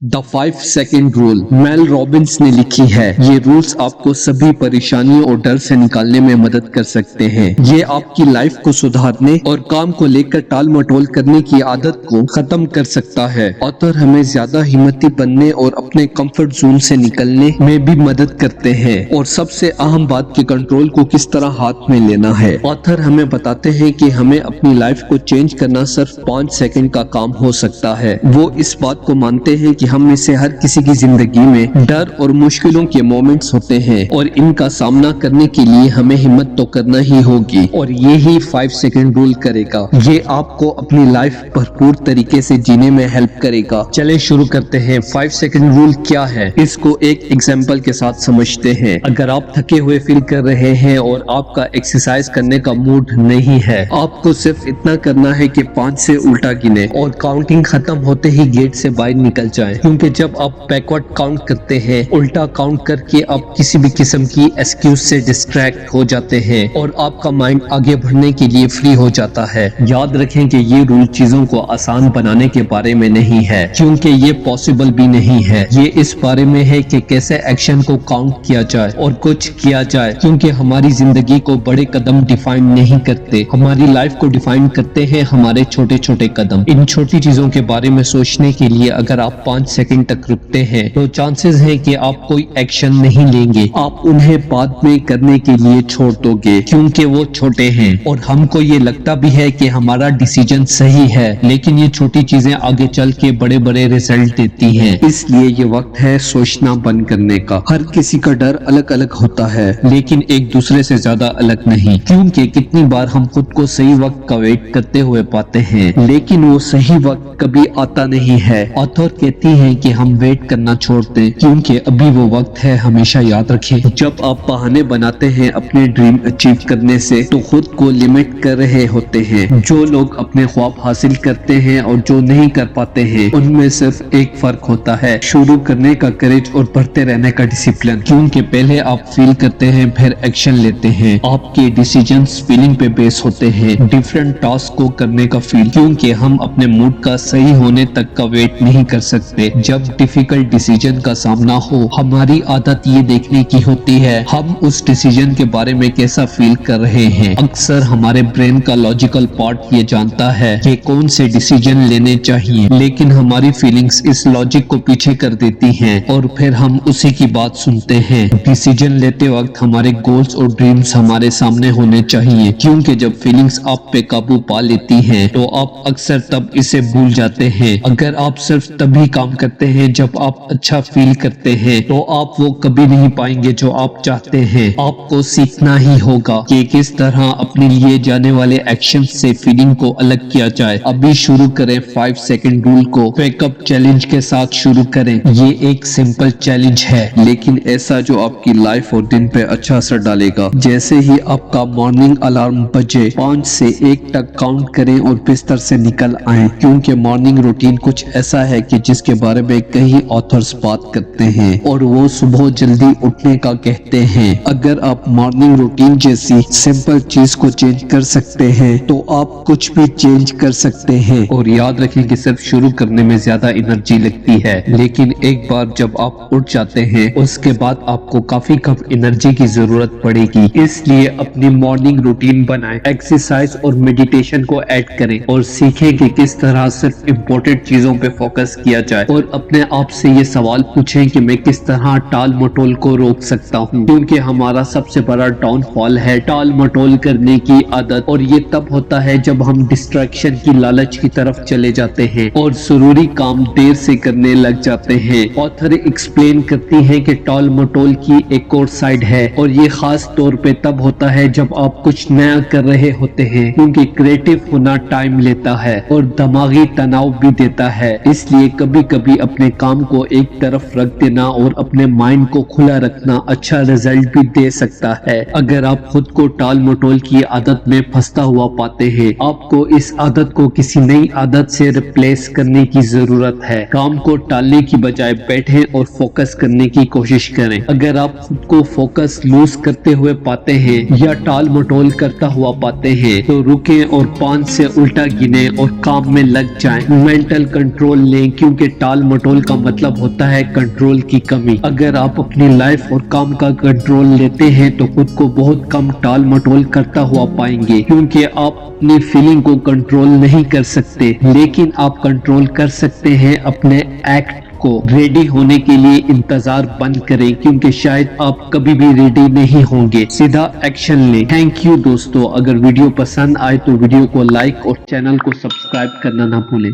The 5 second rule Mel Robbins ने लिखी है। ये रूल्स आपको सभी परेशानियों और डर से निकालने में मदद कर सकते हैं। ये आपकी लाइफ को सुधारने और काम को लेकर टाल मटोल करने की आदत को खत्म कर सकता है। ऑथर हमें ज्यादा हिम्मती बनने और अपने कंफर्ट जोन से निकलने में भी मदद करते हैं और सबसे अहम बात कि कंट्रोल को किस तरह हाथ में लेना है। ऑथर हमें बताते हैं कि हमें अपनी लाइफ को चेंज करना सिर्फ 5 सेकेंड का काम हो सकता है। वो इस बात को मानते हैं कि हम में से हर किसी की जिंदगी में डर और मुश्किलों के मोमेंट्स होते हैं और इनका सामना करने के लिए हमें हिम्मत तो करना ही होगी और ये ही 5 सेकेंड रूल करेगा। ये आपको अपनी लाइफ भरपूर तरीके से जीने में हेल्प करेगा। चलें शुरू करते हैं। 5 सेकेंड रूल क्या है, इसको एक एग्जांपल के साथ समझते हैं। अगर आप थके हुए फील कर रहे हैं और आपका एक्सरसाइज करने का मूड नहीं है, आपको सिर्फ इतना करना है कि 5 से उल्टा गिने और काउंटिंग खत्म होते ही गेट से बाहर निकल जाएं। क्योंकि जब आप बैकवर्ड काउंट करते हैं, उल्टा काउंट करके आप किसी भी किस्म की एक्सक्यूज से डिस्ट्रैक्ट हो जाते हैं और आपका माइंड आगे बढ़ने के लिए फ्री हो जाता है। याद रखें कि ये रूल चीजों को आसान बनाने के बारे में नहीं है, क्योंकि ये पॉसिबल भी नहीं है। ये इस बारे में है कि कैसे एक्शन को काउंट किया जाए और कुछ किया जाए, क्योंकि हमारी जिंदगी को बड़े कदम डिफाइन नहीं करते, हमारी लाइफ को डिफाइन करते हैं हमारे छोटे छोटे कदम। इन छोटी चीजों के बारे में सोचने के लिए अगर आप 5 सेकंड तक रुकते हैं तो चांसेस है कि आप कोई एक्शन नहीं लेंगे, आप उन्हें बाद में करने के लिए छोड़ दोगे क्योंकि वो छोटे हैं और हमको ये लगता भी है कि हमारा डिसीजन सही है, लेकिन ये छोटी चीजें आगे चल के बड़े बड़े रिजल्ट देती हैं। इसलिए ये वक्त है सोचना बंद करने का। हर किसी का डर अलग अलग होता है, लेकिन एक दूसरे से ज्यादा अलग नहीं, क्योंकि कितनी बार हम खुद को सही वक्त का वेट करते हुए पाते हैं, लेकिन वो सही वक्त कभी आता नहीं है। ऑथर कहती है कि हम वेट करना छोड़ दें, क्योंकि अभी वो वक्त है। हमेशा याद रखें, जब आप बहाने बनाते हैं अपने ड्रीम अचीव करने से, तो खुद को लिमिट कर रहे होते हैं। जो लोग अपने ख्वाब हासिल करते हैं और जो नहीं कर पाते हैं, उनमें सिर्फ एक फर्क होता है, शुरू करने का करेज और बढ़ते रहने का डिसिप्लिन। क्योंकि पहले आप फील करते हैं, फिर एक्शन लेते हैं। आपके डिसीजंस फीलिंग पे बेस होते हैं, डिफरेंट टास्क को करने का फील, क्योंकि हम अपने मूड का सही होने तक का वेट नहीं कर सकते। जब डिफिकल्ट डिसीजन का सामना हो, हमारी आदत ये देखने की होती है हम उस डिसीजन के बारे में कैसा फील कर रहे हैं। अक्सर हमारे ब्रेन का लॉजिकल पार्ट ये जानता है कि कौन से डिसीजन लेने चाहिए, लेकिन हमारी फीलिंग्स इस लॉजिक को पीछे कर देती हैं और फिर हम उसी की बात सुनते हैं। डिसीजन लेते वक्त हमारे गोल्स और ड्रीम्स हमारे सामने होने चाहिए, क्योंकि जब फीलिंग्स आप पे काबू पा लेती हैं तो आप अक्सर तब इसे भूल जाते हैं। अगर आप सिर्फ तभी काम करते हैं जब आप अच्छा फील करते हैं, तो आप वो कभी नहीं पाएंगे जो आप चाहते हैं। आपको सीखना ही होगा कि किस तरह अपने लिए जाने वाले एक्शन से फीलिंग को अलग किया जाए। अभी शुरू करें 5 सेकेंड रूल को वेकअप चैलेंज के साथ शुरू करें। ये एक सिंपल चैलेंज है, लेकिन ऐसा जो आपकी लाइफ और दिन पे अच्छा असर डालेगा। जैसे ही आपका मॉर्निंग अलार्म बजे, 5 से 1 तक काउंट करें और बिस्तर से निकल आए, क्योंकि मॉर्निंग रूटीन कुछ ऐसा है कि जिसके बारे में कई ऑथर्स बात करते हैं और वो सुबह जल्दी उठने का कहते हैं। अगर आप मॉर्निंग रूटीन जैसी सिंपल चीज को चेंज कर सकते हैं, तो आप कुछ भी चेंज कर सकते हैं। और याद रखें कि सिर्फ शुरू करने में ज्यादा एनर्जी लगती है, लेकिन एक बार जब आप उठ जाते हैं, उसके बाद आपको काफी कम एनर्जी की जरूरत पड़ेगी। इसलिए अपनी मॉर्निंग रूटीन बनाएं, एक्सरसाइज और मेडिटेशन को ऐड करें और सीखें कि किस तरह सिर्फ इम्पोर्टेंट चीजों पे फोकस किया जाए और अपने आप से ये सवाल पूछें कि मैं किस तरह टाल मटोल को रोक सकता हूँ, क्योंकि हमारा सबसे बड़ा डाउनफॉल है टाल मटोल करने की आदत। और ये तब होता है जब हम डिस्ट्रैक्शन की लालच की तरफ चले जाते हैं और जरूरी काम देर से करने लग जाते हैं। ऑथर एक्सप्लेन करती है कि टाल मटोल की एक और साइड है, और ये खास तौर पे तब होता है जब आप कुछ नया कर रहे होते हैं, क्योंकि क्रिएटिव होना टाइम लेता है और दिमागी तनाव भी देता है। इसलिए कभी कभी अपने काम को एक तरफ रख देना और अपने माइंड को खुला रखना अच्छा रिजल्ट भी दे सकता है। अगर आप खुद को टाल मटोल की आदत में फंसता हुआ पाते हैं, आपको इस आदत को किसी नई आदत से रिप्लेस करने की जरूरत है। काम को टालने की बजाय बैठें और फोकस करने की कोशिश करें। अगर आप खुद को फोकस लूज करते हुए पाते हैं या टाल मटोल करता हुआ पाते हैं, तो रुकें और 5 से उल्टा गिने और काम में लग जाएं। मेंटल कंट्रोल लें, क्योंकि टाल मटोल का मतलब होता है कंट्रोल की कमी। अगर आप अपनी लाइफ और काम का कंट्रोल लेते हैं तो खुद को बहुत कम टाल मटोल करता हुआ पाएंगे, क्योंकि आप अपनी फीलिंग को कंट्रोल नहीं कर सकते, लेकिन आप कंट्रोल कर सकते हैं अपने एक्ट को। रेडी होने के लिए इंतजार बंद करें, क्योंकि शायद आप कभी भी रेडी नहीं होंगे। सीधा एक्शन लें। थैंक यू दोस्तों। अगर वीडियो पसंद आए तो वीडियो को लाइक और चैनल को सब्सक्राइब करना ना भूलें।